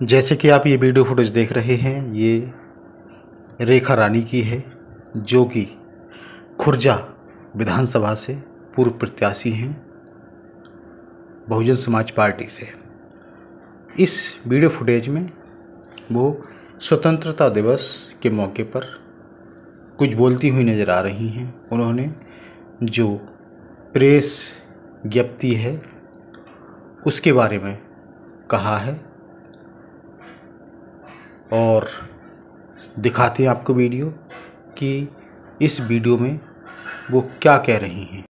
जैसे कि आप ये वीडियो फुटेज देख रहे हैं, ये रेखा रानी की है, जो कि खुर्जा विधानसभा से पूर्व प्रत्याशी हैं बहुजन समाज पार्टी से। इस वीडियो फुटेज में वो स्वतंत्रता दिवस के मौके पर कुछ बोलती हुई नज़र आ रही हैं। उन्होंने जो प्रेस ज्ञप्ति है उसके बारे में कहा है और दिखाते हैं आपको वीडियो कि इस वीडियो में वो क्या कह रही हैं।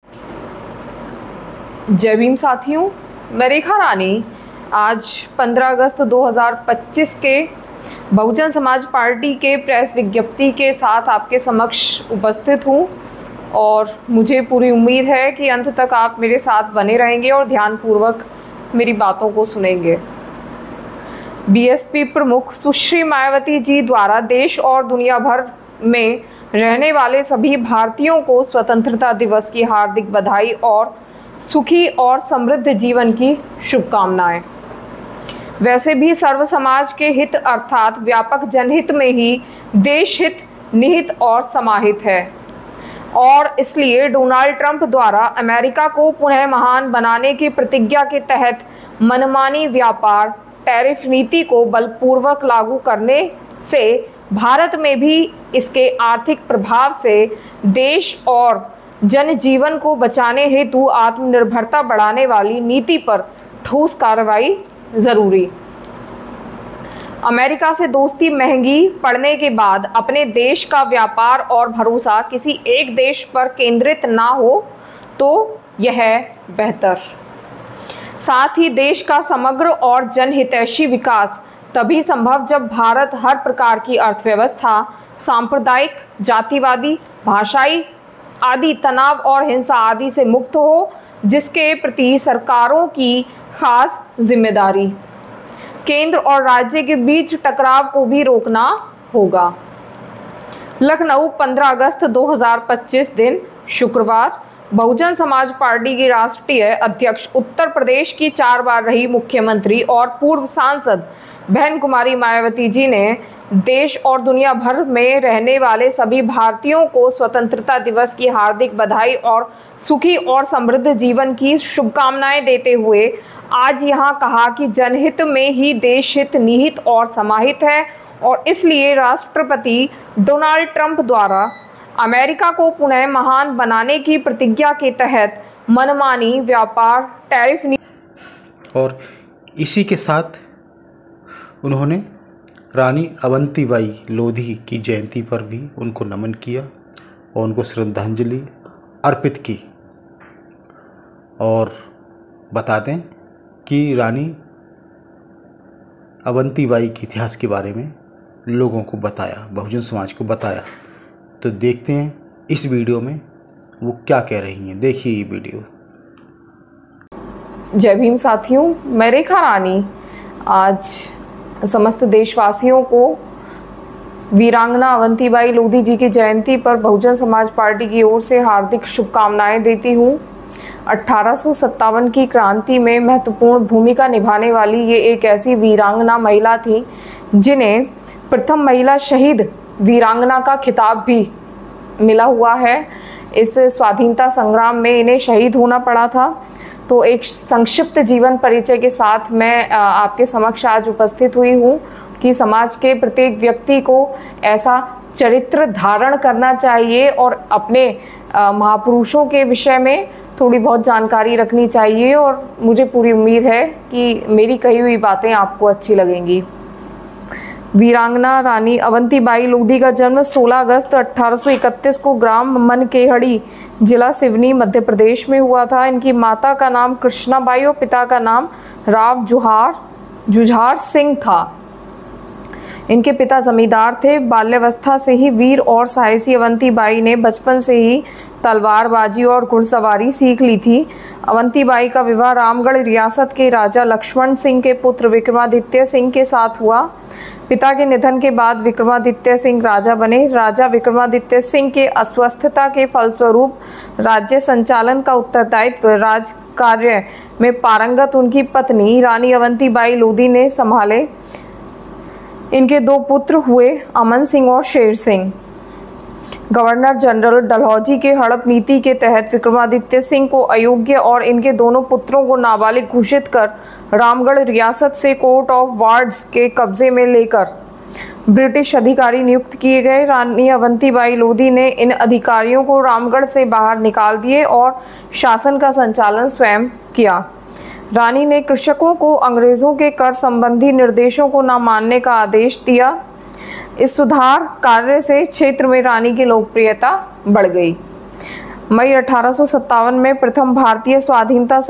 जय भीम साथियों, मैं रेखा रानी आज 15 अगस्त 2025 के बहुजन समाज पार्टी के प्रेस विज्ञप्ति के साथ आपके समक्ष उपस्थित हूँ और मुझे पूरी उम्मीद है कि अंत तक आप मेरे साथ बने रहेंगे और ध्यानपूर्वक मेरी बातों को सुनेंगे। बीएसपी प्रमुख सुश्री मायावती जी द्वारा देश और दुनिया भर में रहने वाले सभी भारतीयों को स्वतंत्रता दिवस की हार्दिक बधाई और सुखी और समृद्ध जीवन की शुभकामनाएं। वैसे भी सर्व समाज के हित अर्थात व्यापक जनहित में ही देश हित निहित और समाहित है और इसलिए डोनाल्ड ट्रंप द्वारा अमेरिका को पुनः महान बनाने की प्रतिज्ञा के तहत मनमानी व्यापार टैरिफ नीति को बलपूर्वक लागू करने से भारत में भी इसके आर्थिक प्रभाव से देश और जनजीवन को बचाने हेतु आत्मनिर्भरता बढ़ाने वाली नीति पर ठोस कार्रवाई जरूरी। अमेरिका से दोस्ती महंगी पड़ने के बाद अपने देश का व्यापार और भरोसा किसी एक देश पर केंद्रित ना हो तो यह बेहतर। साथ ही देश का समग्र और जनहितैषी विकास तभी संभव जब भारत हर प्रकार की अर्थव्यवस्था, सांप्रदायिक, जातिवादी, भाषाई आदि तनाव और हिंसा आदि से मुक्त हो, जिसके प्रति सरकारों की खास जिम्मेदारी। केंद्र और राज्य के बीच टकराव को भी रोकना होगा। लखनऊ 15 अगस्त 2025 दिन शुक्रवार। बहुजन समाज पार्टी की राष्ट्रीय अध्यक्ष, उत्तर प्रदेश की 4 बार रही मुख्यमंत्री और पूर्व सांसद बहन कुमारी मायावती जी ने देश और दुनिया भर में रहने वाले सभी भारतीयों को स्वतंत्रता दिवस की हार्दिक बधाई और सुखी और समृद्ध जीवन की शुभकामनाएं देते हुए आज यहाँ कहा कि जनहित में ही देश हित निहित और समाहित है और इसलिए राष्ट्रपति डोनाल्ड ट्रंप द्वारा अमेरिका को पुनः महान बनाने की प्रतिज्ञा के तहत मनमानी व्यापार टैरिफ नीति और इसी के साथ उन्होंने रानी अवंतीबाई लोधी की जयंती पर भी उनको नमन किया और उनको श्रद्धांजलि अर्पित की। और बता दें कि रानी अवंतीबाई के इतिहास के बारे में लोगों को बताया, बहुजन समाज को बताया। तो देखते हैं इस वीडियो में वो क्या कह रही हैं। देखिए ये वीडियो। जय भीम साथियों, मैं रेखा रानी आज समस्त देशवासियों को वीरांगना अवंतीबाई लोधी जी की जयंती पर बहुजन समाज पार्टी की ओर से हार्दिक शुभकामनाएं देती हूँ। 1857 की क्रांति में महत्वपूर्ण भूमिका निभाने वाली ये एक ऐसी वीरांगना महिला थी जिन्हें प्रथम महिला शहीद वीरांगना का खिताब भी मिला हुआ है। इस स्वाधीनता संग्राम में इन्हें शहीद होना पड़ा था। तो एक संक्षिप्त जीवन परिचय के साथ मैं आपके समक्ष आज उपस्थित हुई हूँ कि समाज के प्रत्येक व्यक्ति को ऐसा चरित्र धारण करना चाहिए और अपने महापुरुषों के विषय में थोड़ी बहुत जानकारी रखनी चाहिए और मुझे पूरी उम्मीद है कि मेरी कही हुई बातें आपको अच्छी लगेंगी। वीरांगना रानी अवंतीबाई लोधी का जन्म 16 अगस्त 1831 को ग्राम मनकेहड़ी, जिला सिवनी, मध्य प्रदेश में हुआ था। इनकी माता का नाम कृष्णाबाई और पिता का नाम राव जुझार सिंह था। इनके पिता जमींदार थे। बाल्यावस्था से ही वीर और साहसी अवंतीबाई ने बचपन से ही तलवारबाजी और घुड़सवारी सीख ली थी। अवंतीबाई का विवाह रामगढ़ रियासत के राजा लक्ष्मण सिंह के पुत्र विक्रमादित्य सिंह के साथ हुआ। पिता के निधन के बाद विक्रमादित्य सिंह राजा बने। राजा विक्रमादित्य सिंह के अस्वस्थता के फलस्वरूप राज्य संचालन का उत्तरदायित्व राज कार्य में पारंगत उनकी पत्नी रानी अवंतीबाई लोधी ने संभाले। इनके 2 पुत्र हुए अमन सिंह और शेर सिंह। गवर्नर जनरल डलहौजी के हड़प नीति के तहत विक्रमादित्य सिंह को अयोग्य और इनके दोनों पुत्रों को नाबालिग घोषित कर रामगढ़ रियासत से कोर्ट ऑफ वार्ड्स के कब्जे में लेकर ब्रिटिश अधिकारी नियुक्त किए गए। रानी अवंतीबाई लोधी ने इन अधिकारियों को रामगढ़ से बाहर निकाल दिए और शासन का संचालन स्वयं किया। रानी ने कृषकों को अंग्रेजों के कर संबंधी निर्देशों को न मानने का आदेश दिया। इस सुधार कार्य से क्षेत्र में रानी की लोकप्रियता बढ़ गई। मई 1857 में प्रथम भारतीय स्वाधीनता